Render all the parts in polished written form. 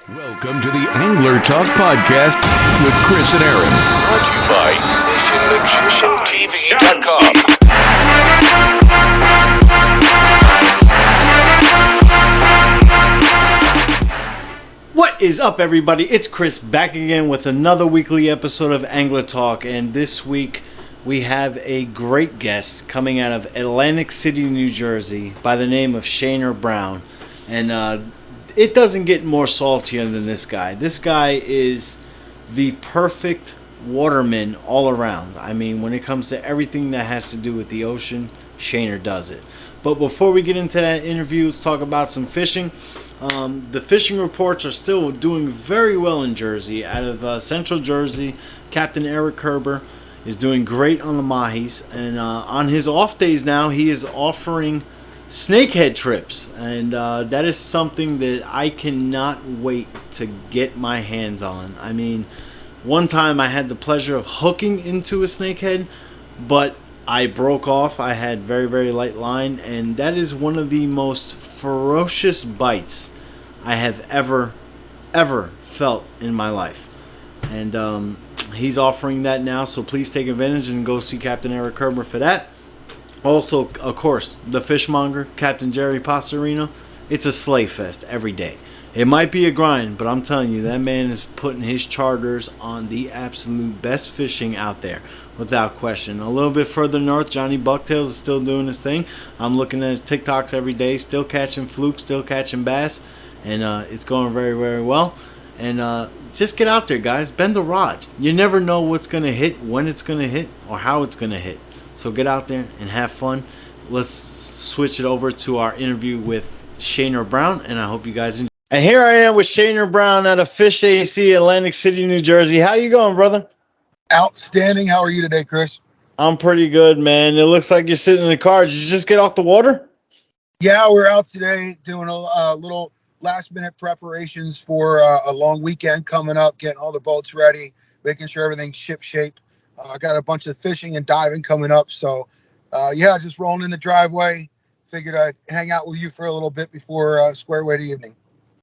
Welcome to the Angler Talk Podcast with Chris and Aaron. Brought to you by FishingMagicianTV.com. What is up, everybody? It's Chris back again with another weekly episode of Angler Talk, and this week we have a great guest coming out of Atlantic City, New Jersey, by the name of Shayna Brown, and it doesn't get more saltier than this guy. This guy is the perfect waterman all around. I mean, when it comes to everything that has to do with the ocean, Shayna does it. But before we get into that interview, let's talk about some fishing. The fishing reports are still doing very well in Jersey. Out of Central Jersey, Captain Eric Kerber is doing great on the mahis. And on his off days now, he is offering snakehead trips. And that is something that I cannot wait to get my hands on. I mean, one time I had the pleasure of hooking into a snakehead, but I broke off. I had very, very light line, and that is one of the most ferocious bites I have ever felt in my life. And he's offering that now, so please take advantage and go see Captain Eric Kerber for that. Also, of course, the fishmonger, Captain Jerry Passerino. It's a sleigh fest every day. It might be a grind, but I'm telling you, that man is putting his charters on the absolute best fishing out there, without question. A little bit further north, Johnny Bucktails is still doing his thing. I'm looking at his TikToks every day, still catching flukes, still catching bass, and it's going very, very well. And just get out there, guys. Bend the rod. You never know what's going to hit, when it's going to hit, or how it's going to hit. So get out there and have fun. Let's switch it over to our interview with Shayna Brown, and I hope you guys enjoy. And here I am with Shayna Brown out of Fish AC, Atlantic City, New Jersey. How you going, brother? Outstanding. How are you today, Chris? I'm pretty good, man. It looks like you're sitting in the car. Did you just get off the water? Yeah, we're out today doing a little last-minute preparations for a long weekend coming up, getting all the boats ready, making sure everything's ship-shape. I got a bunch of fishing and diving coming up. So, yeah, just rolling in the driveway. Figured I'd hang out with you for a little bit before square away to evening.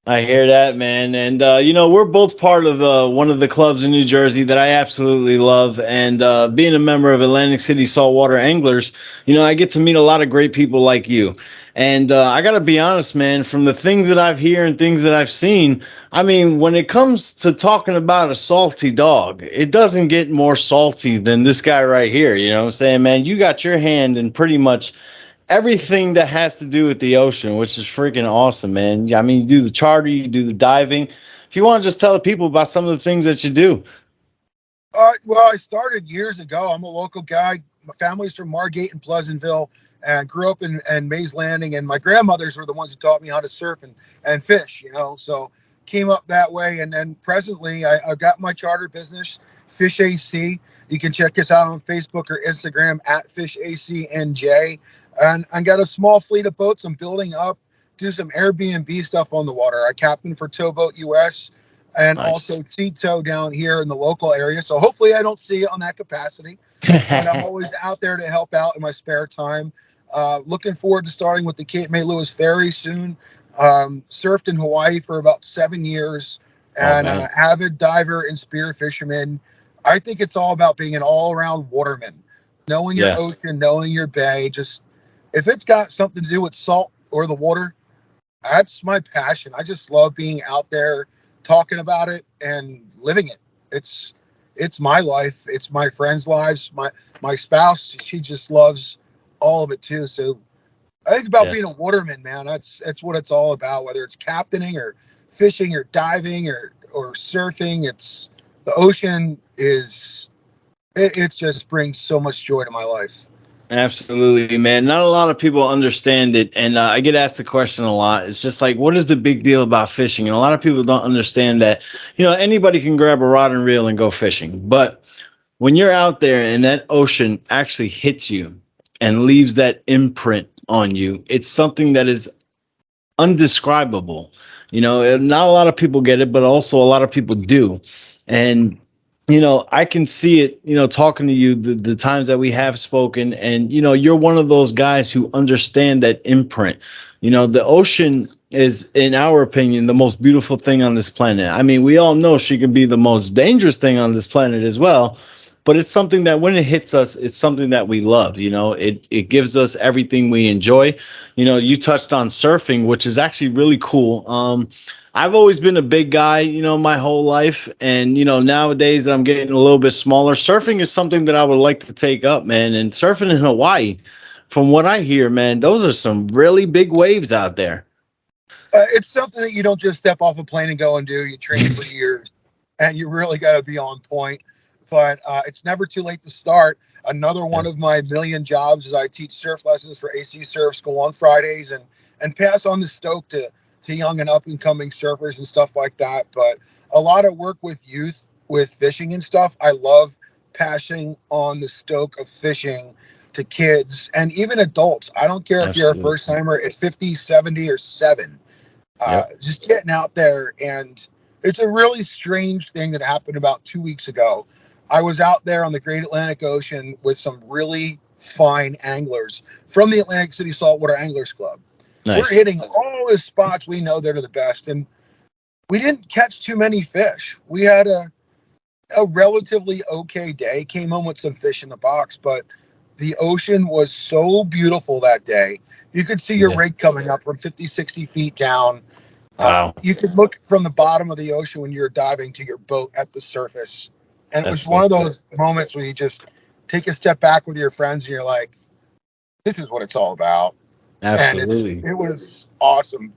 I hear that, man. And, we're both part of one of the clubs in New Jersey that I absolutely love. And being a member of Atlantic City Saltwater Anglers, I get to meet a lot of great people like you. And I got to be honest, man, from the things that I've heard and things that I've seen, I mean, when it comes to talking about a salty dog, it doesn't get more salty than this guy right here. You know what I'm saying, man? You got your hand in pretty much everything that has to do with the ocean, which is freaking awesome, man. I mean, you do the charter, you do the diving. If you want to just tell the people about some of the things that you do. Well, I started years ago. I'm a local guy. My family's from Margate and Pleasantville, and grew up in Mays Landing. And my grandmothers were the ones who taught me how to surf and fish, So came up that way. And then presently, I've got my charter business, Fish AC. You can check us out on Facebook or Instagram at Fish ACNJ. And I got a small fleet of boats I'm building up, do some Airbnb stuff on the water. I captain for Towboat US and Nice. Also T-Tow down here in the local area. So hopefully I don't see it on that capacity. And I'm always out there to help out in my spare time. Looking forward to starting with the Cape May Lewis Ferry soon. Surfed in Hawaii for about 7 years and avid diver and spear fisherman. I think it's all about being an all-around waterman, knowing your ocean, knowing your bay. Just if it's got something to do with salt or the water, that's my passion. I just love being out there talking about it and living it. It's my life. It's my friends' lives. My spouse, she just loves all of it too. So I think about being a waterman, man. That's what it's all about, whether it's captaining or fishing or diving or surfing. It's the ocean it just brings so much joy to my life. Absolutely, man. Not a lot of people understand it. And I get asked the question a lot. It's just like, what is the big deal about fishing? And a lot of people don't understand that, anybody can grab a rod and reel and go fishing. But when you're out there and that ocean actually hits you and leaves that imprint on you, it's something that is undescribable. Not a lot of people get it, but also a lot of people do. And I can see it, talking to you the times that we have spoken, and, you're one of those guys who understand that imprint. The ocean is, in our opinion, the most beautiful thing on this planet. I mean, we all know she can be the most dangerous thing on this planet as well, but it's something that when it hits us, it's something that we love. It gives us everything we enjoy. You touched on surfing, which is actually really cool. I've always been a big guy, my whole life, and nowadays that I'm getting a little bit smaller, surfing is something that I would like to take up, man. And surfing in Hawaii, from what I hear, man, those are some really big waves out there. It's something that you don't just step off a plane and go and do. You train for years, and you really got to be on point. But it's never too late to start. Another one of my million jobs is I teach surf lessons for AC Surf School on Fridays, and pass on the stoke to young and up and coming surfers and stuff like that. But a lot of work with youth with fishing and stuff. I love passing on the stoke of fishing to kids and even adults. I don't care if you're a Absolutely. first timer at 50, 70, or 7. Yep. Just getting out there. And it's a really strange thing that happened about 2 weeks ago. I was out there on the Great Atlantic Ocean with some really fine anglers from the Atlantic City Saltwater Anglers Club. We're Nice. hitting all the spots we know that are the best, and we didn't catch too many fish. We had a relatively okay day, came home with some fish in the box, but the ocean was so beautiful that day. You could see your Yeah. rig coming up from 50, 60 feet down. Wow. You could look from the bottom of the ocean when you're diving to your boat at the surface. And it was one of That's those moments when you just take a step back with your friends and you're like, this is what it's all about. And absolutely. it was awesome.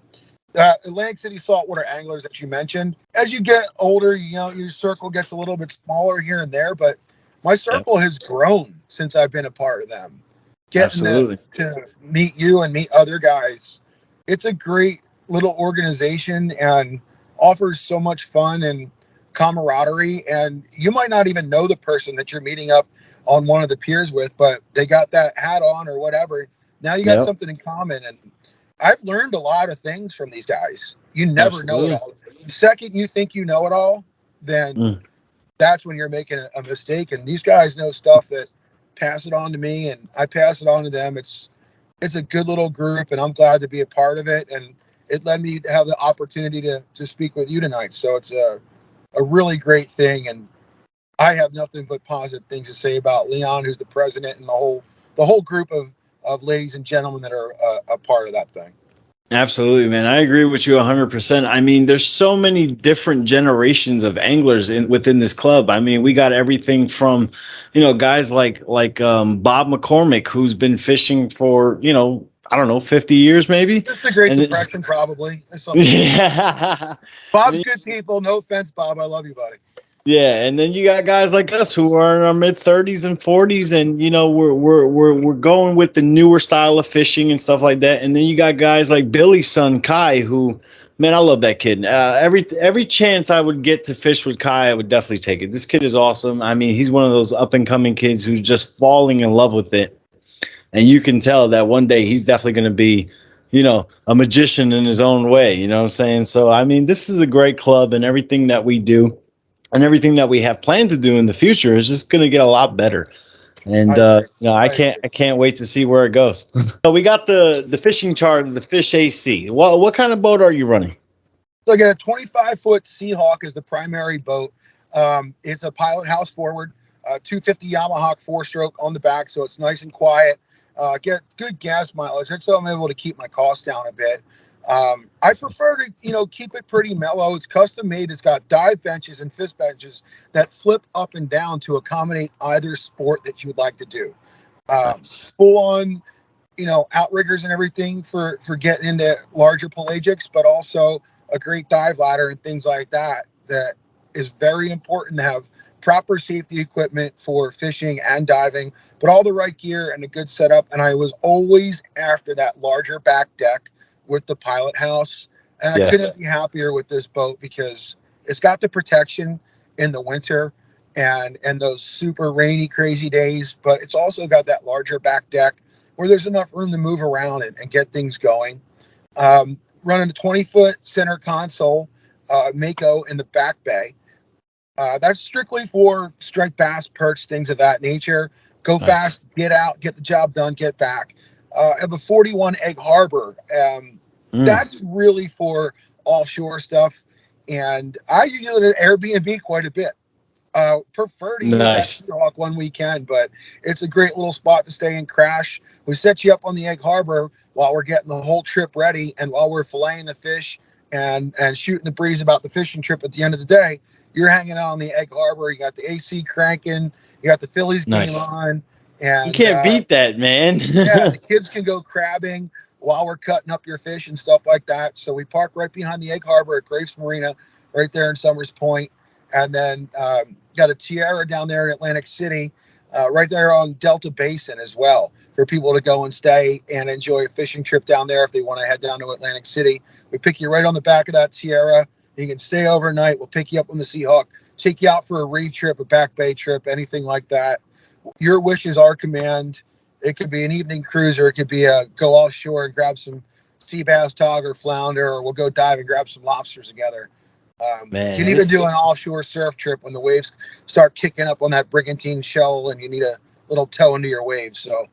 Atlantic City saltwater anglers that you mentioned, as you get older, your circle gets a little bit smaller here and there, but my Yep. circle has grown since I've been a part of them. Getting Absolutely. to meet you and meet other guys, it's a great little organization and offers so much fun and camaraderie. And you might not even know the person that you're meeting up on one of the piers with, but they got that hat on or whatever. Now you got Yep. something in common. And I've learned a lot of things from these guys. You never know it Absolutely. all. The second you think you know it all, then Mm. that's when you're making a mistake. And these guys know stuff that pass it on to me, and I pass it on to them. It's a good little group, and I'm glad to be a part of it. And it led me to have the opportunity to speak with you tonight. So it's a really great thing, and I have nothing but positive things to say about Leon, who's the president, and the whole group of ladies and gentlemen that are a part of that thing. Absolutely, man. I agree with you 100%. I mean, there's so many different generations of anglers within this club. I mean, we got everything from, guys like Bob McCormick, who's been fishing for, I don't know, 50 years maybe. Just the Great And then, Depression, probably. It's something like that. yeah. And Bob's then good people. No offense, Bob. I love you, buddy. Yeah, and then you got guys like us who are in our mid 30s and 40s, and we're going with the newer style of fishing and stuff like that. And then you got guys like Billy's son Kai, who, man, I love that kid. Every chance I would get to fish with Kai, I would definitely take it. This kid is awesome. I mean, he's one of those up and coming kids who's just falling in love with it, and you can tell that one day he's definitely going to be, a magician in his own way. You know what I'm saying? So I mean, this is a great club, and everything that we do and everything that we have planned to do in the future is just going to get a lot better. And I agree. I I can't agree. I can't wait to see where it goes. So we got the fishing chart of the Fish AC. What kind of boat are you running? So I got a 25-foot Seahawk as the primary boat. It's a pilot house forward, 250 Yamaha 4-stroke on the back, so it's nice and quiet. Get good gas mileage. That's how I'm able to keep my costs down a bit. I prefer to, keep it pretty mellow. It's custom made. It's got dive benches and fish benches that flip up and down to accommodate either sport that you would like to do. Nice. Full on, outriggers and everything for getting into larger pelagics, but also a great dive ladder and things like that. That is very important to have proper safety equipment for fishing and diving, but all the right gear and a good setup. And I was always after that larger back deck with the pilot house, and I Yeah. couldn't be happier with this boat because it's got the protection in the winter and those super rainy crazy days, but it's also got that larger back deck where there's enough room to move around and get things going. Running a 20-foot center console Mako in the back bay. That's strictly for striped bass, perch, things of that nature. Go Nice. fast, get out, get the job done, get back. I have a 41 egg harbor. Mm, That's really for offshore stuff. And I use it at Airbnb quite a bit. Prefer to use that nice. Seahawk when we can, but it's a great little spot to stay and crash. We set you up on the Egg Harbor while we're getting the whole trip ready, and while we're filleting the fish and shooting the breeze about the fishing trip at the end of the day. You're hanging out on the Egg Harbor. You got the AC cranking. You got the Phillies game Nice. on, You and can't beat that, man. yeah, the kids can go crabbing while we're cutting up your fish and stuff like that. So we park right behind the Egg Harbor at Grace Marina, right there in Summers Point, and then got a Tierra down there in Atlantic City, right there on Delta Basin as well, for people to go and stay and enjoy a fishing trip down there if they want to head down to Atlantic City. We pick you right on the back of that Tierra. You can stay overnight. We'll pick you up on the Seahawk, take you out for a reef trip, a back bay trip, anything like that. Your wish is our command. It could be an evening cruise, or it could be a go offshore and grab some sea bass, tog, or flounder, or we'll go dive and grab some lobsters together. You Man, can even this do an offshore surf trip when the waves start kicking up on that brigantine shell and you need a little toe into your waves. So,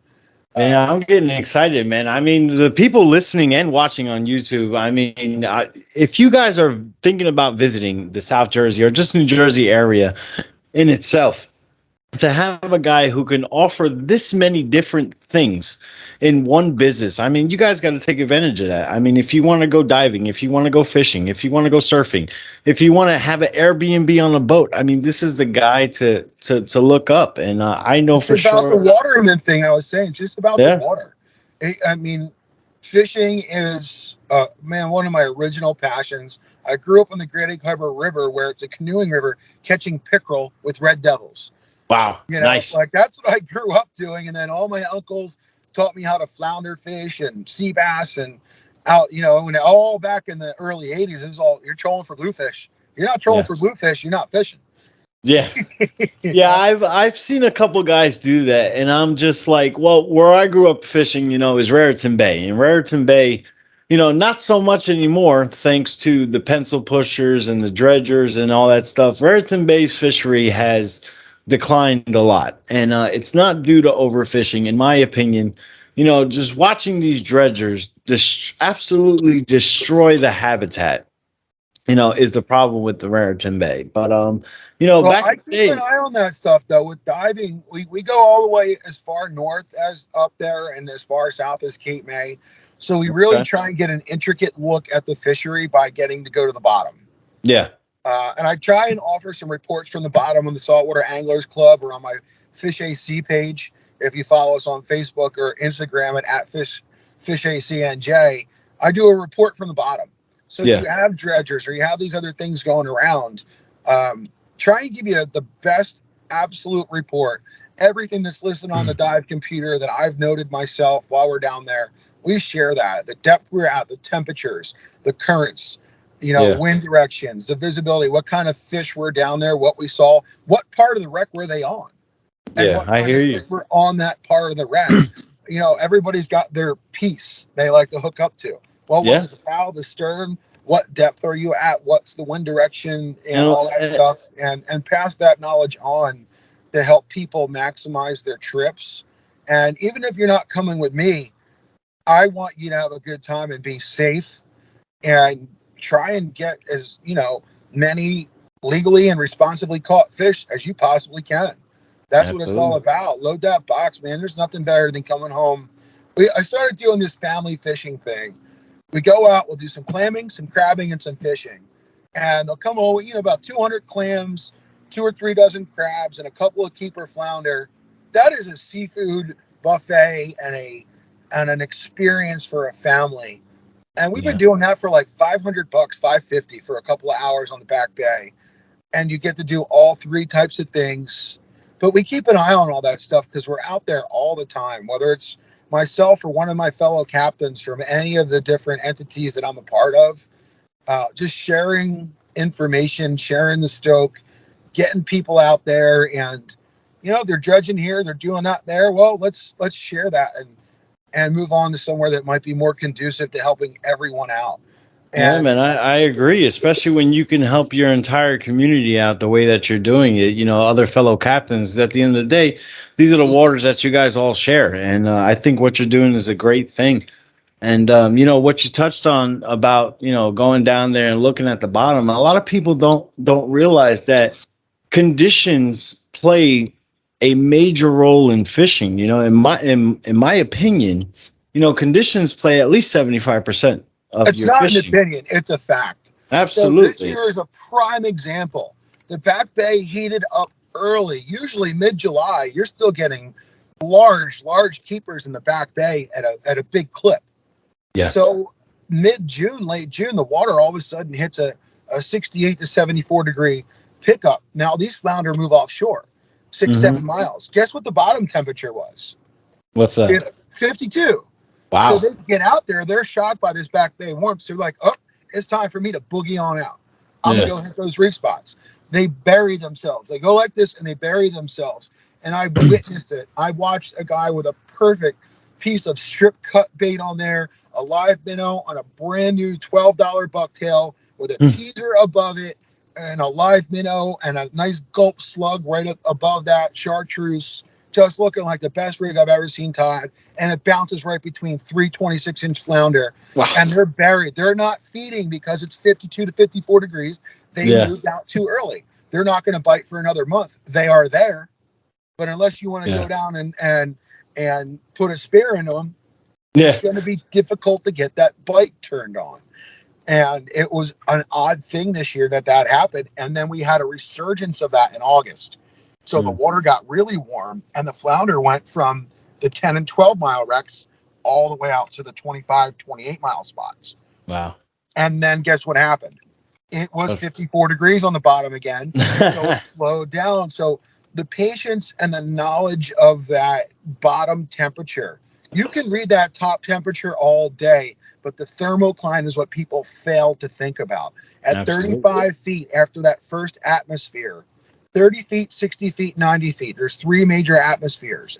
man, uh, I'm getting excited, man. I mean, the people listening and watching on YouTube, I mean, if you guys are thinking about visiting the South Jersey or just New Jersey area in itself, to have a guy who can offer this many different things in one business. I mean, you guys got to take advantage of that. I mean, if you want to go diving, if you want to go fishing, if you want to go surfing, if you want to have an Airbnb on a boat, I mean, this is the guy to look up. And I know just for about the sure. waterman thing I was saying, just about the Yeah. water. I mean, fishing is, man, one of my original passions. I grew up on the Great Egg Harbor River, where it's a canoeing river, catching pickerel with red devils. Wow. Nice. Like that's what I grew up doing. And then all my uncles taught me how to flounder fish and sea bass and out, when all back in the early 80s, it was all you're trolling for bluefish. You're not trolling Yeah. for bluefish, you're not fishing. Yeah. You Yeah, know? I've seen a couple guys do that, and I'm just like, well, where I grew up fishing, is Raritan Bay, and Raritan Bay, not so much anymore, thanks to the pencil pushers and the dredgers and all that stuff. Raritan Bay's fishery has declined a lot, and it's not due to overfishing, in my opinion. Just watching these dredgers just absolutely destroy the habitat, is the problem with the Raritan Bay. But Well, back I in the keep an day. eye on that stuff though. With diving, we go all the way as far north as up there and as far south as Cape May. So we really Okay. try and get an intricate look at the fishery by getting to go to the bottom. Yeah. And I try and offer some reports from the bottom on the Saltwater Anglers Club or on my Fish AC page. If you follow us on Facebook or Instagram at Fish ACNJ, I do a report from the bottom. So if you Yeah. have dredgers or you have these other things going around, um, try and give you the best absolute report. Everything that's listed on the dive computer that I've noted myself while we're down there, we share that. The depth we're at, the temperatures, the currents, Yeah. wind directions, the visibility, what kind of fish were down there, what we saw, what part of the wreck were they on, and Yeah. what I kind of hear fish you. were on that part of the wreck. Everybody's got their piece they like to hook up to. Well, was Yeah. it the bow, the stern? What depth are you at? What's the wind direction and And all that stuff? And pass that knowledge on to help people maximize their trips. And even if you're not coming with me, I want you to have a good time and be safe and try and get as many legally and responsibly caught fish as you possibly can. That's what it's all absolutely. about. Load that box, man. There's nothing better than coming home. I started doing this family fishing thing. We go out, we'll do some clamming, some crabbing, and some fishing, and they'll come home with about 200 clams, 2 or 3 dozen crabs, and a couple of keeper flounder. That is a seafood buffet and an experience for a family. And we've been Yeah. doing that for like 500 bucks, 550 for a couple of hours on the back bay. And you get to do all three types of things. But we keep an eye on all that stuff because we're out there all the time, whether it's myself or one of my fellow captains from any of the different entities that I'm a part of, just sharing information, sharing the stoke, getting people out there. And they're judging here, they're doing that there. Well, let's share that and move on to somewhere that might be more conducive to helping everyone out. Yeah, And man, I agree, especially when you can help your entire community out the way that you're doing it. Other fellow captains, at the end of the day, these are the waters that you guys all share. And I think what you're doing is a great thing. And what you touched on about going down there and looking at the bottom. A lot of people don't realize that conditions play a major role in fishing. In my opinion, conditions play at least 75% of It's your not an fishing. opinion, it's a fact. So this Absolutely. year is a prime example. The Back Bay heated up early, usually mid-July. You're still getting large keepers in the Back Bay at a big clip. Yeah. So mid-June, late June, the water all of a sudden hits a 68 to 74 degree pickup. Now these flounder move offshore, 6, Hmm. 7 miles. Guess what the bottom temperature was? What's that? 52. So Wow. they get out there, they're shocked by this Back Bay warmth. So they're like, oh, it's time for me to boogie on out. I'm Yeah. gonna go hit those reef spots. They bury themselves. They go like this and they bury themselves. And I witnessed it. I watched a guy with a perfect piece of strip cut bait on there, a live minnow on a brand new $12 bucktail with a teeter above it, and a live minnow and a nice gulp slug right up above that chartreuse, just looking like the best rig I've ever seen, Todd. And it bounces right between 3 26-inch flounder, Wow. and they're buried. They're not feeding because it's 52 to 54 degrees. They Yeah. moved out too early. They're not going to bite for another month. They are there, but unless you want to Yeah. go down and put a spear into them, it's Yeah. going to be difficult to get that bite turned on. And it was an odd thing this year that happened. And then we had a resurgence of that in August. So the Mm. water got really warm, and the flounder went from the 10 and 12 mile wrecks all the way out to the 25, 28 mile spots. Wow. And then guess what happened? It was 54 degrees on the bottom again. So it slowed down. So the patience and the knowledge of that bottom temperature, you can read that top temperature all day, but the thermocline is what people fail to think about. At Absolutely. 35 feet after that first atmosphere, 30 feet, 60 feet, 90 feet, there's three major atmospheres.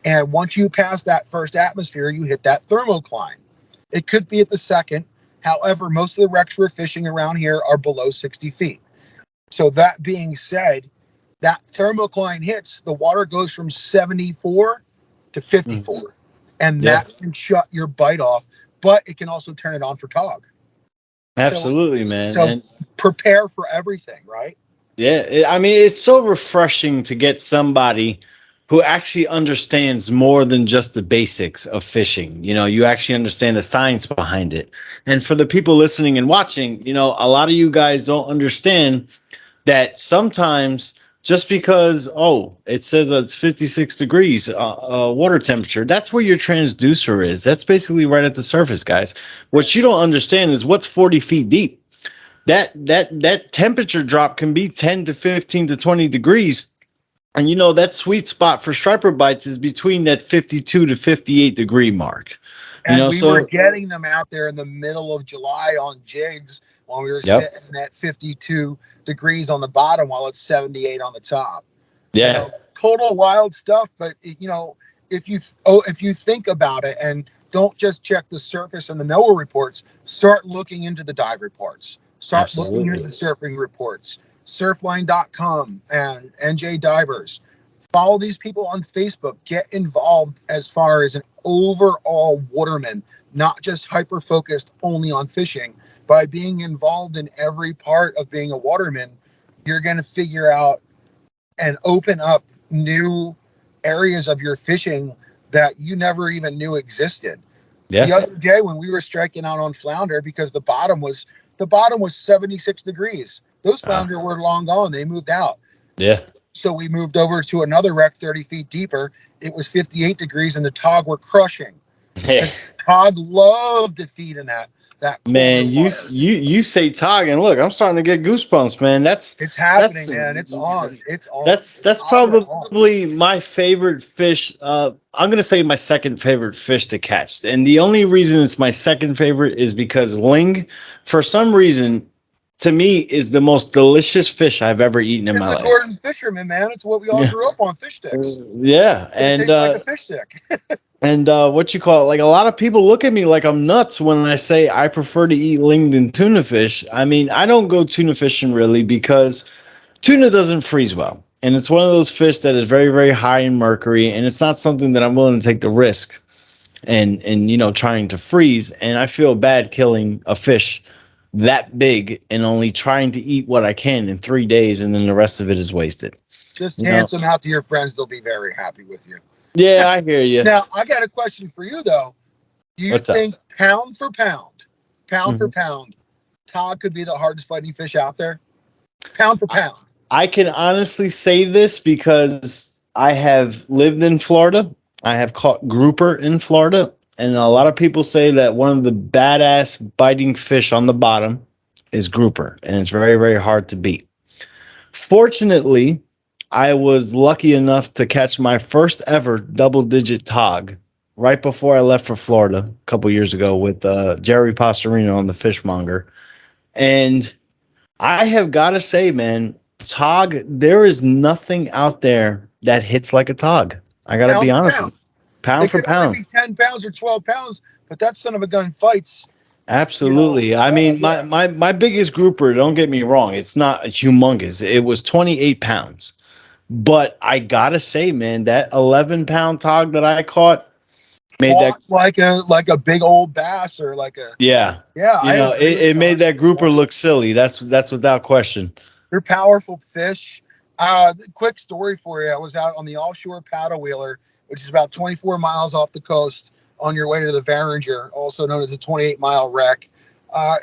And once you pass that first atmosphere, you hit that thermocline. It could be at the second. However, most of the wrecks we're fishing around here are below 60 feet. So that being said, that thermocline hits, the water goes from 74 to Mm. 54. And Yeah. that can shut your bite off, but it can also turn it on for tog. So, Absolutely, man. so And prepare for everything, right? yeah, I mean, it's so refreshing to get somebody who actually understands more than just the basics of fishing. You actually understand the science behind it. And for the people listening and watching, a lot of you guys don't understand that sometimes just because it says that it's 56 degrees water temperature, that's where your transducer is. That's basically right at the surface, guys. What you don't understand is what's 40 feet deep. That temperature drop can be 10 to 15 to 20 degrees. And that sweet spot for striper bites is between that 52 to 58 degree mark. And we were So getting them out there in the middle of July on jigs when we were yep. sitting at 52 degrees on the bottom while it's 78 on the top. Yeah. Total wild stuff. But if you think about it and don't just check the surface and the NOAA reports, start looking into the dive reports. Start looking into Absolutely. the surfing reports, surfline.com and NJ Divers. Follow these people on Facebook. Get involved as far as an overall waterman, not just hyper focused only on fishing. By being involved in every part of being a waterman, you're going to figure out and open up new areas of your fishing that you never even knew existed. Yeah. The other day when we were striking out on flounder, because the bottom was 76 degrees. Those flounder were long gone. They moved out. Yeah. So we moved over to another wreck 30 feet deeper. It was 58 degrees and the tog were crushing. Hey, The tog loved to feed in that colder man, you water. you you say tog, and look, I'm starting to get goosebumps, man. It's That's happening, man. It's on. It's on. that's Tog are on. probably my favorite fish. I'm gonna say my second favorite fish to catch, and the only reason it's my second favorite is because ling, for some reason, to me is the most delicious fish I've ever eaten in It's my the life. Gordon's fisherman, man. It's what we all Yeah. grew up on, fish sticks. Yeah, It and tastes like a fish stick. what you call it, like a lot of people look at me like I'm nuts when I say I prefer to eat ling than tuna fish. I mean, I don't go tuna fishing really because tuna doesn't freeze well, and it's one of those fish that is very, very high in mercury, and it's not something that I'm willing to take the risk and trying to freeze. And I feel bad killing a fish that big and only trying to eat what I can in 3 days, and then the rest of it is wasted. Just You hand know? some out to your friends; they'll be very happy with you. Yeah, I hear you. Now, I got a question for you though. Do you What's up? think pound for Mhm. pound, Todd could be the hardest fighting fish out there? Pound for I, pound. I can honestly say this because I have lived in Florida. I have caught grouper in Florida, and a lot of people say that one of the badass biting fish on the bottom is grouper, and it's very, very hard to beat. Fortunately, I was lucky enough to catch my first ever double digit tog right before I left for Florida a couple years ago with Jerry Pastorino on the Fishmonger. And I have got to say, man, tog, there is nothing out there that hits like a tog. I got to be Pound for honest with pound. you. Pound It for could only pound. be 10 pounds or 12 pounds, but that son of a gun fights, Absolutely. I mean, yeah. my biggest grouper, don't get me wrong, it's not humongous. It was 28 pounds. But I gotta say, man, that 11-pound tog that I caught made that, Fought like a big old bass or like a, yeah, yeah, I agree with it you made that 100%. grouper look silly. That's without question. They're powerful fish. Quick story for you. I was out on the offshore paddle wheeler, which is about 24 miles off the coast on your way to the Varinger, also known as the 28-mile wreck.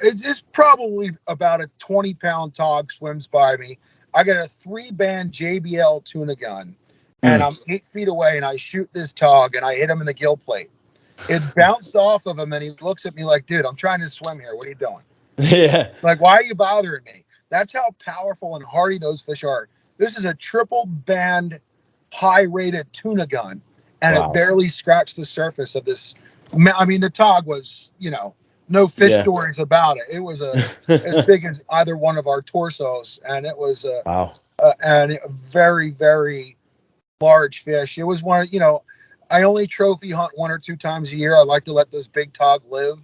It's probably about a 20-pound tog swims by me. I got a 3-band JBL tuna gun, and Mm. I'm 8 feet away, and I shoot this tog, and I hit him in the gill plate. It bounced off of him, and he looks at me like, dude, I'm trying to swim here. What are you doing? Yeah. Like, why are you bothering me? That's how powerful and hardy those fish are. This is a triple band, high rated tuna gun, and it Wow. barely scratched the surface of this. I mean, the tog was, no fish Yeah. stories about it. It was as big as either one of our torsos, and it was Wow. a very, very large fish. It was one, I only trophy hunt 1 or 2 times a year. I like to let those big tog live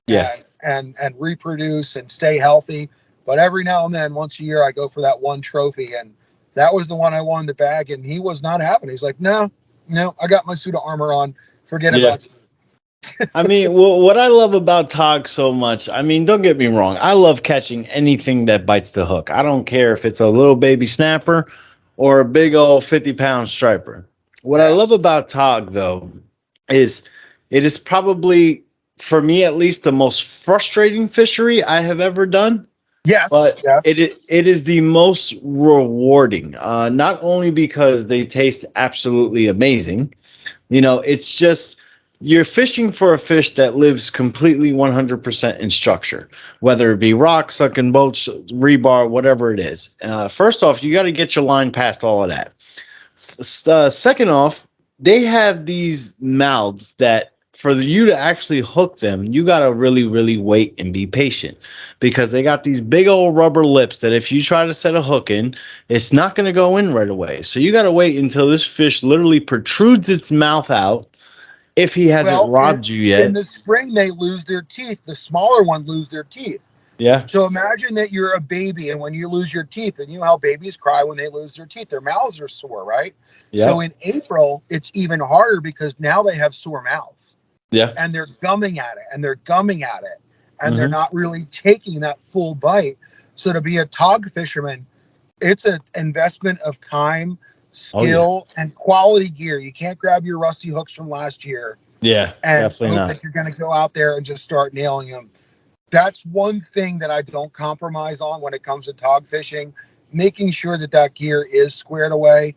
Yeah. and reproduce and stay healthy. But every now and then, once a year, I go for that one trophy, and that was the one I won the bag. And he was not having it. He's like, no, no, I got my suit of armor on. Forget Yeah. about it. I mean, what I love about tog so much, I mean, don't get me wrong. I love catching anything that bites the hook. I don't care if it's a little baby snapper or a big old 50-pound striper. What I Yeah. love about tog, though, is it is probably, for me at least, the most frustrating fishery I have ever done. Yes. But Yes. it is the most rewarding, not only because they taste absolutely amazing. It's just you're fishing for a fish that lives completely 100% in structure, whether it be rock, sunken boats, rebar, whatever it is. First off, you got to get your line past all of that. Second off, they have these mouths that for you to actually hook them, you got to really, really wait and be patient because they got these big old rubber lips that if you try to set a hook in, it's not going to go in right away. So you got to wait until this fish literally protrudes its mouth out if he hasn't Well, robbed you in yet. the spring, they lose their teeth. The smaller ones lose their teeth. Yeah. So imagine that you're a baby, and when you lose your teeth, and you know how babies cry when they lose their teeth, their mouths are sore, right? So Yeah. in April, it's even harder because now they have sore mouths, Yeah. and they're gumming at it, and they're gumming at it, and they're Hmm. not really taking that full bite. So to be a tog fisherman, it's an investment of time, Oh yeah. skill, and quality gear. You can't grab your rusty hooks from last year Yeah. and Definitely hope not. that you're going to go out there and just start nailing them. That's one thing that I don't compromise on when it comes to tog fishing, making sure that that gear is squared away.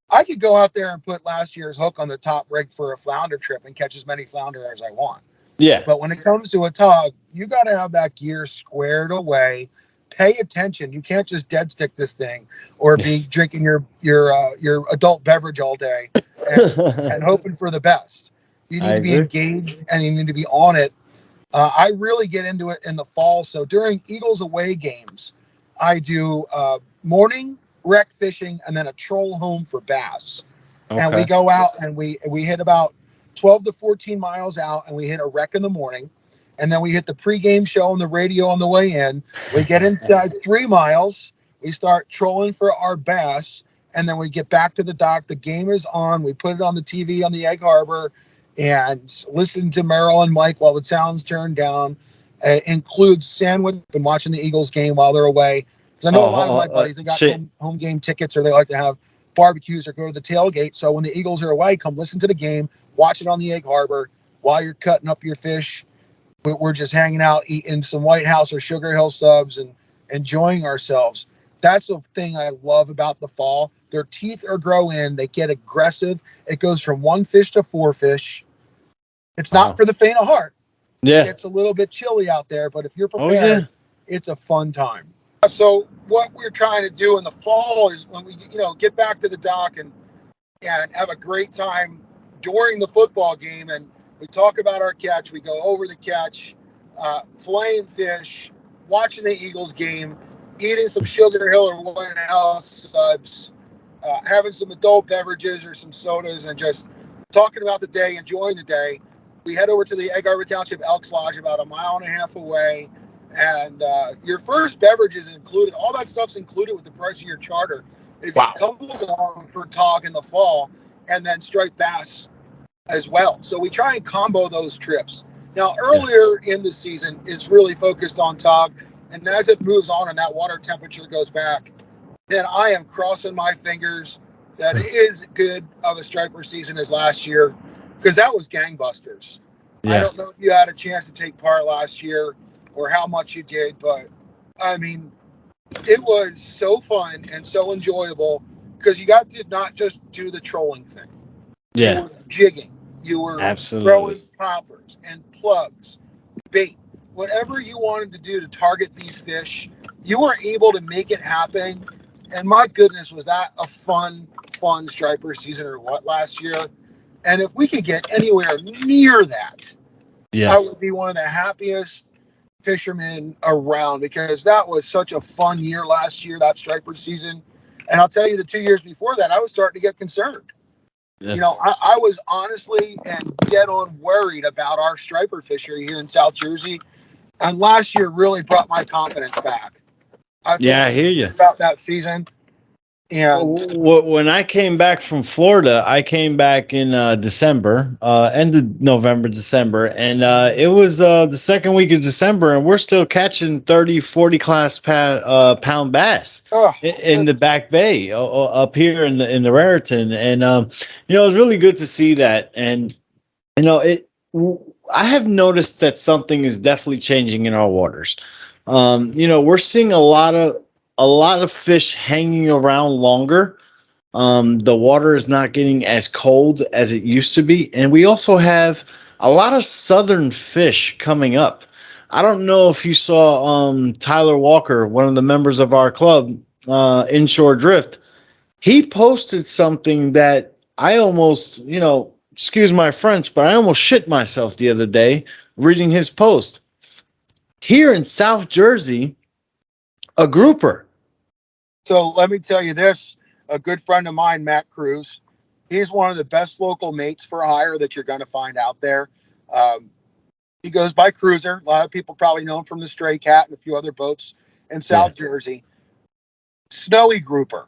I could go out there and put last year's hook on the top rig for a flounder trip and catch as many flounder as I want. Yeah. But when it comes to a tog, you got to have that gear squared away. Pay attention. You can't just dead stick this thing or be drinking your adult beverage all day and hoping for the best. You I need to be agree. engaged and you need to be on it. I really get into it in the fall. So during Eagles away games, I do morning wreck fishing and then a troll home for bass. And we Okay. go out and we hit about 12 to 14 miles out and we hit a wreck in the morning. And then we hit the pregame show on the radio on the way in. We get inside 3 miles. We start trolling for our bass. And then we get back to the dock. The game is on. We put it on the TV on the Egg Harbor. and listening to Merrill and Mike while the town's turned down. Includes sandwich and watching the Eagles game while they're away. Because I know a lot of my buddies, they got home game tickets, or they like to have barbecues or go to the tailgate. So when the Eagles are away, come listen to the game, watch it on the Egg Harbor while you're cutting up your fish. We're just hanging out, eating some White House or Sugar Hill subs and enjoying ourselves. That's the thing I love about the fall. Their teeth are grow in, they get aggressive. It goes from 1 fish to 4 fish. It's not for the faint of heart. Yeah. It's a little bit chilly out there, but if you're Oh, prepared, yeah. it's a fun time. So what we're trying to do in the fall is when we, get back to the dock and have a great time during the football game, and we talk about our catch, we go over the catch, filleting fish, watching the Eagles game, eating some Sugar Hill or White House subs, having some adult beverages or some sodas, and just talking about the day, enjoying the day. We head over to the Egg Harbor Township Elks Lodge, about 1.5 miles away, and your first beverage is included. All that stuff's included with the price of your charter. If you come along for tautog in the fall, and then striped bass as well. So we try and combo those trips. Now, earlier in the season, it's really focused on tautog, and as it moves on and that water temperature goes back, then I am crossing my fingers that it is good of a striper season as last year, because that was gangbusters. Yeah. I don't know if you had a chance to take part last year or how much you did, but I mean, it was so fun and so enjoyable because you got to not just do the trolling thing. Yeah. You were jigging. You were throwing poppers and plugs, bait, whatever you wanted to do to target these fish. You were able to make it happen. And my goodness, was that a fun striper season or what last year? And if we could get anywhere near that, I would be one of the happiest fishermen around, because that was such a fun year last year, that striper season. And I'll tell you, the 2 years before that, I was starting to get concerned. I was honestly and dead on worried about our striper fishery here in South Jersey. And last year really brought my confidence back. I hear you about that season. And when I came back from Florida, I came back in December, end of November, December, and it was the second week of December, and we're still catching 30, 40 class pound bass in the back bay up here in the Raritan, and it was really good to see that. And I have noticed that something is definitely changing in our waters. We're seeing a lot of fish hanging around longer. The water is not getting as cold as it used to be, and we also have a lot of southern fish coming up. I don't know if you saw Tyler Walker, one of the members of our club, Inshore Drift. He posted something that I almost, excuse my French, but I almost shit myself the other day reading his post. Here in South Jersey, a grouper. So let me tell you this, a good friend of mine, Matt Cruz, he's one of the best local mates for hire that you're going to find out there. He goes by Cruiser. A lot of people probably know him from the Stray Cat and a few other boats in South Jersey. Snowy grouper.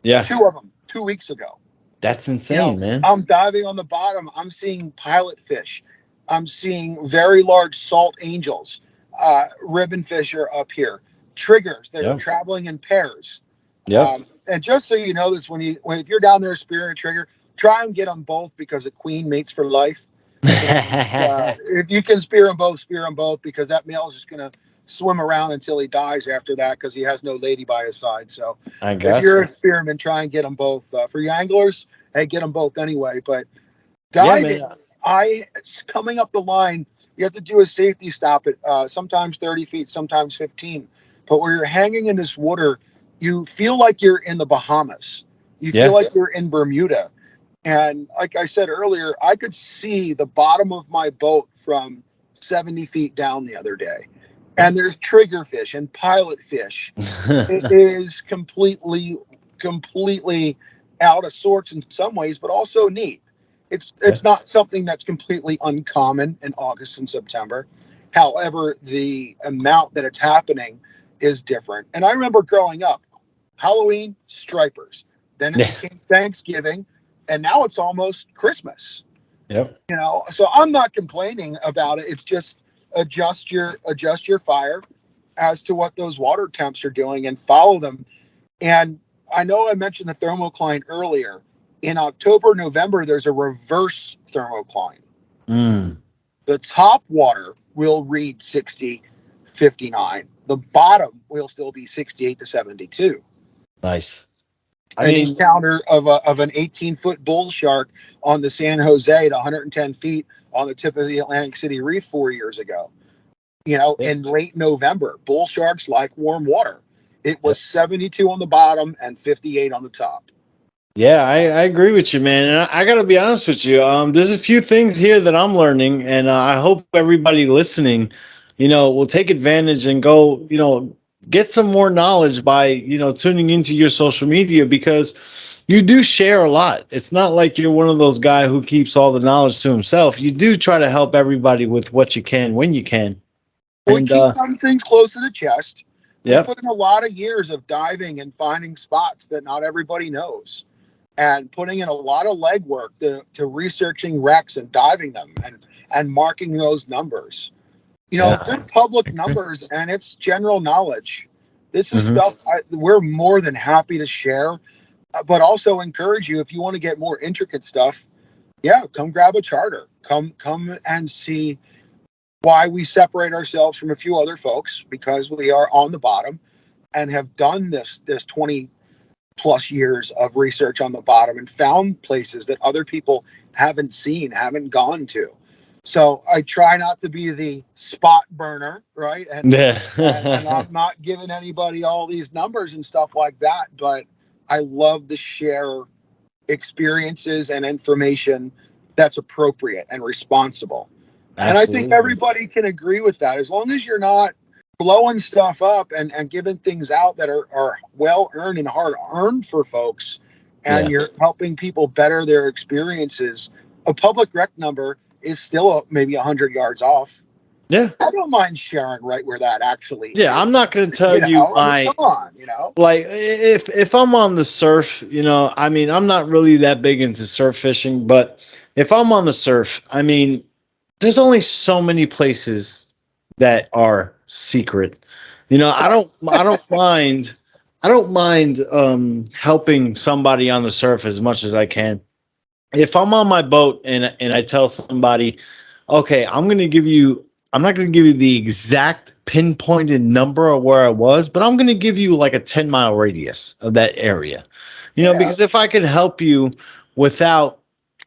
Yeah. 2 of them 2 weeks ago. That's insane, man. I'm diving on the bottom. I'm seeing pilot fish. I'm seeing very large salt angels. Ribbon fish are up here. Triggers that are traveling in pairs. And just so you know this, if you're down there spearing a trigger, try and get them both, because a queen mates for life. If you can spear them both, because that male is just going to swim around until he dies after that, because he has no lady by his side. So if you're a spearman, try and get them both. For you anglers, hey, get them both anyway. But diving, coming up the line, you have to do a safety stop at sometimes 30 feet, sometimes 15. But where you're hanging in this water, you feel like you're in the Bahamas. You feel like you're in Bermuda. And like I said earlier, I could see the bottom of my boat from 70 feet down the other day. And there's triggerfish and pilot fish. It is completely out of sorts in some ways, but also neat. It's not something that's completely uncommon in August and September. However, the amount that it's happening is different. And I remember growing up, Halloween, stripers. Then it became Thanksgiving, and now it's almost Christmas. Yep. So I'm not complaining about it. It's just adjust your fire as to what those water temps are doing and follow them. And I know I mentioned the thermocline earlier. In October, November, there's a reverse thermocline. Mm, The top water will read 60, 59. The bottom will still be 68 to 72. nice. I An mean, encounter of an 18-foot bull shark on the San Jose at 110 feet on the tip of the Atlantic City Reef 4 years ago. yeah, In late November, bull sharks like warm water. It was yep. 72 on the bottom and 58 on the top. Yeah, I agree with you, man. And I got to be honest with you. There's a few things here that I'm learning, and I hope everybody listening, will take advantage and go, get some more knowledge by, tuning into your social media because you do share a lot. It's not like you're one of those guy who keeps all the knowledge to himself. You do try to help everybody with what you can when you can. We And keep some things close to the chest. We yep, put in a lot of years of diving and finding spots that not everybody knows, and putting in a lot of legwork to researching wrecks and diving them and marking those numbers. yeah, They're public numbers and it's general knowledge. This is hmm, stuff we're more than happy to share, but also encourage you if you want to get more intricate stuff. Yeah, come grab a charter. Come and see why we separate ourselves from a few other folks because we are on the bottom and have done this 20 plus years of research on the bottom and found places that other people haven't seen, haven't gone to. So I try not to be the spot burner, right? And yeah, I'm not giving anybody all these numbers and stuff like that, but I love to share experiences and information that's appropriate and responsible. And I think absolutely. everybody can agree with that. As long as you're not blowing stuff up and giving things out that are well earned and hard earned for folks, and Yeah, you're helping people better their experiences, a public rec number is still maybe 100 yards off. yeah, I don't mind sharing right where that actually yeah. I'm is. not going to tell you I mean, my come on. like if I'm on the surf, I mean, I'm not really that big into surf fishing, but if I'm on the surf, I mean, there's only so many places that are secret. I don't mind helping somebody on the surf as much as I can. If I'm on my boat and I tell somebody, okay, I'm not going to give you the exact pinpointed number of where I was, but I'm going to give you like a 10-mile radius of that area. Yeah, Because if I could help you without,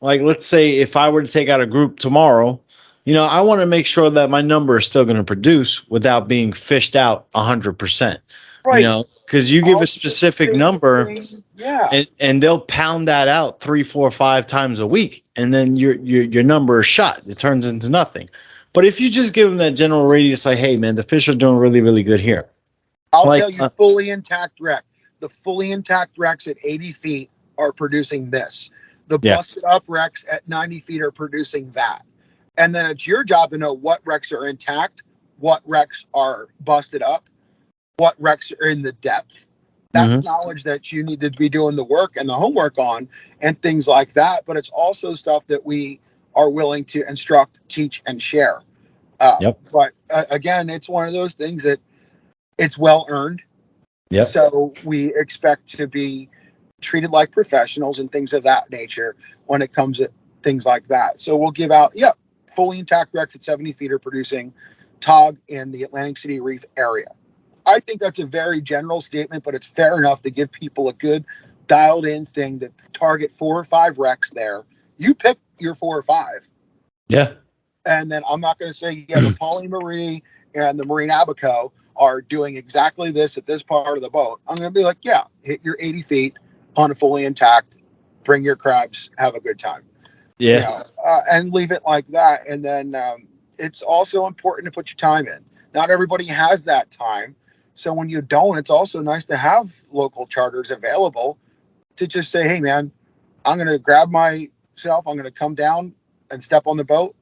like, let's say if I were to take out a group tomorrow, I want to make sure that my number is still going to produce without being fished out 100%, right. because you give a I'll do the specific same number thing. Yeah. and they'll pound that out 3, 4, 5 times a week, and then your number is shot. It turns into nothing. But if you just give them that general radius, like, hey man, the fish are doing really really good here. I'll Like, tell you, fully intact wreck. The fully intact wrecks at 80 feet are producing this. The yeah, busted up wrecks at 90 feet are producing that. And then it's your job to know what wrecks are intact, what wrecks are busted up, what wrecks are in the depth. That's hmm, knowledge that you need to be doing the work and the homework on and things like that. But it's also stuff that we are willing to instruct, teach, and share. yep, But again, it's one of those things that it's well earned, yep, so we expect to be treated like professionals and things of that nature when it comes to things like that. So we'll give out, yeah, fully intact wrecks at 70 feet are producing TOG in the Atlantic City Reef area. I think that's a very general statement, but it's fair enough to give people a good dialed in thing to target 4 or 5 wrecks there. You pick your 4 or 5. yeah, And then I'm not going to say, yeah, the Polly Marie and the Marine Abaco are doing exactly this at this part of the boat. I'm going to be like, yeah, hit your 80 feet on a fully intact, bring your crabs, have a good time, yeah, and leave it like that. And then it's also important to put your time in. Not everybody has that time. So when you don't, it's also nice to have local charters available to just say, hey, man, I'm going to grab myself, I'm going to come down and step on the boat,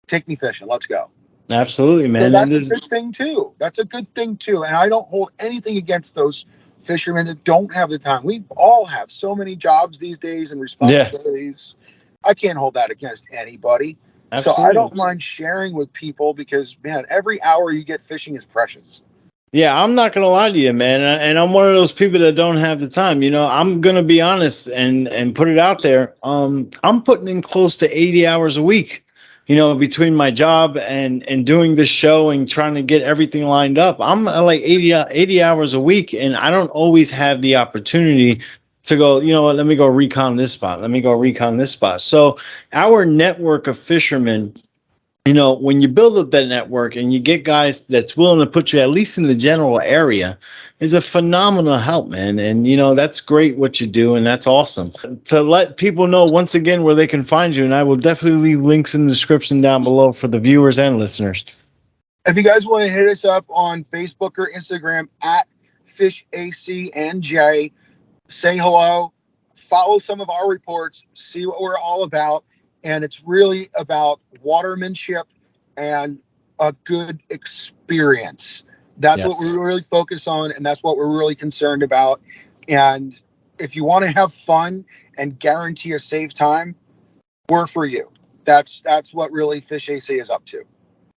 take me fishing, let's go. absolutely, So man. And that's a this, good thing too. That's a good thing too. And I don't hold anything against those fishermen that don't have the time. We all have so many jobs these days and yeah, responsibilities. I can't hold that against anybody. So I don't Absolutely. mind sharing with people because, man, every hour you get fishing is precious. Yeah, I'm not gonna lie to you, man, and I'm one of those people that don't have the time. I'm gonna be honest and put it out there. I'm putting in close to 80 hours a week. Between my job and doing this show and trying to get everything lined up, I'm like 80 hours a week, and I don't always have the opportunity to go. You know what? Let me go recon this spot. Let me go recon this spot. So our network of fishermen, when you build up that network and you get guys that's willing to put you at least in the general area, is a phenomenal help, man. And that's great what you do, and that's awesome. To let people know once again where they can find you, and I will definitely leave links in the description down below for the viewers and listeners. If you guys want to hit us up on Facebook or Instagram at FishACNJ, say hello, follow some of our reports, see what we're all about. And it's really about watermanship and a good experience. That's what we Yes. really focus on, and that's what we're really concerned about. And if you want to have fun and guarantee a safe time, we're for you. That's what really Fish AC is up to.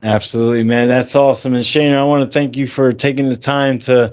Absolutely, man. That's awesome. And Shane, I want to thank you for taking the time to,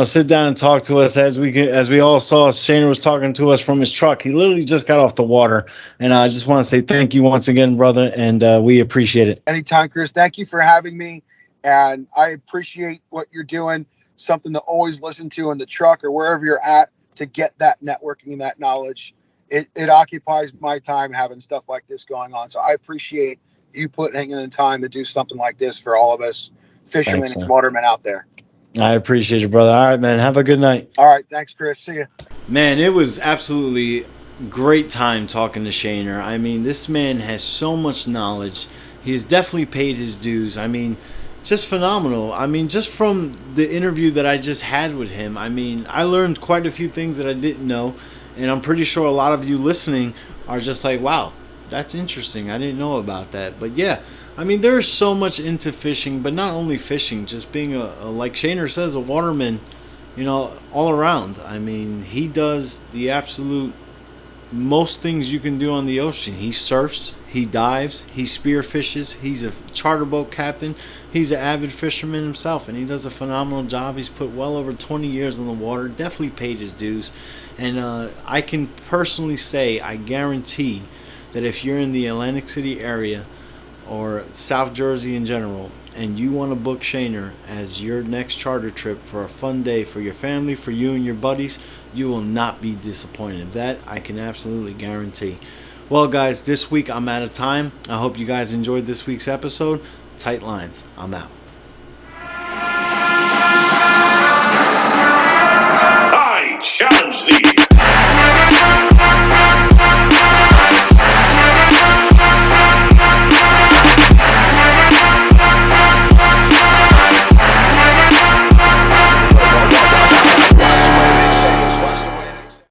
sit down and talk to us. As we all saw, Shane was talking to us from his truck. He literally just got off the water, and I just want to say thank you once again, brother, and we appreciate it. Anytime, Chris. Thank you for having me. And I appreciate what you're doing. Something to always listen to in the truck or wherever you're at to get that networking and that knowledge. It occupies my time having stuff like this going on. So I appreciate you putting in the time to do something like this for all of us fishermen Thanks, and man. watermen out there. I appreciate you, brother. All right, man. Have a good night. All right. Thanks, Chris. See you. Man, it was absolutely great time talking to Shayner. I mean, this man has so much knowledge. He has definitely paid his dues. I mean, just phenomenal. I mean, just from the interview that I just had with him, I mean, I learned quite a few things that I didn't know. And I'm pretty sure a lot of you listening are just like, wow, that's interesting. I didn't know about that. But yeah, I mean, there's so much into fishing, but not only fishing, just being like Shayner says, a waterman, all around. I mean, he does the absolute most things you can do on the ocean. He surfs, he dives, he spearfishes, he's a charter boat captain, he's an avid fisherman himself, and he does a phenomenal job. He's put well over 20 years on the water, definitely paid his dues. And I can personally say, I guarantee that if you're in the Atlantic City area or South Jersey in general, and you want to book Shayner as your next charter trip for a fun day for your family, for you and your buddies, you will not be disappointed. That I can absolutely guarantee. Well, guys, this week I'm out of time. I hope you guys enjoyed this week's episode. Tight lines. I'm out.